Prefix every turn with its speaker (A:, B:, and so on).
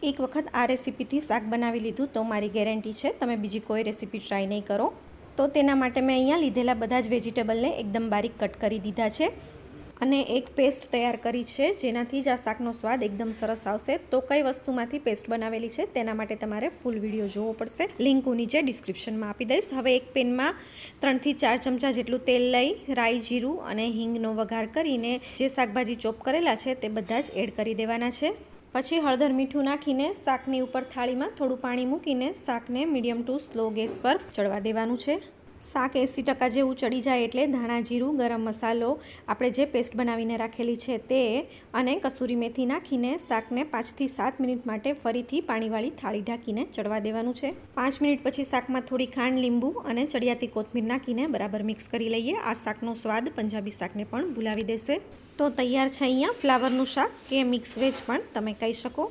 A: એક વખત આ રેસીપીથી શાક બનાવી લીધું તો મારી ગેરંટી છે તમે બીજી કોઈ રેસીપી ટ્રાય નહીં કરો. તો તેના માટે મેં અહીંયા લીધેલા બધા જ વેજીટેબલને એકદમ બારીક કટ કરી દીધા છે અને એક પેસ્ટ તૈયાર કરી છે જેનાથી જ આ શાકનો સ્વાદ એકદમ સરસ આવશે. તો કઈ વસ્તુમાંથી પેસ્ટ બનાવેલી છે તેના માટે તમારે ફૂલ વિડીયો જોવો પડશે. લિંક હું નીચે ડિસ્ક્રિપ્શનમાં આપી દઈશ. હવે એક પેનમાં 3 થી 4 ચમચા જેટલું તેલ લઈ રાઈ, જીરું અને હિંગનો વઘાર કરીને જે શાકભાજી ચોપ કરેલા છે તે બધા જ એડ કરી દેવાના છે. પછી હળદર, મીઠું નાખીને શાકની ઉપર થાળીમાં થોડું પાણી મૂકીને શાકને મીડિયમ ટુ સ્લો ગેસ પર ચડવા દેવાનું છે. શાક 80% જેવું ચડી જાય એટલે ધાણા, જીરું, ગરમ મસાલો, આપણે જે પેસ્ટ બનાવીને રાખેલી છે તે અને કસૂરી મેથી નાખીને શાકને 5 થી 7 મિનિટ માટે ફરીથી પાણીવાળી થાળી ઢાંકીને ચડવા દેવાનું છે. 5 મિનિટ પછી શાકમાં થોડી ખાંડ, લીંબુ અને ચડિયાતી કોથમીર નાખીને બરાબર મિક્સ કરી લઈએ. આ શાકનો સ્વાદ પંજાબી શાકને પણ ભૂલાવી દેશે. તો તૈયાર છે અહીંયા ફ્લાવરનું શાક કે મિક્સ વેજ પણ તમે કહી શકો.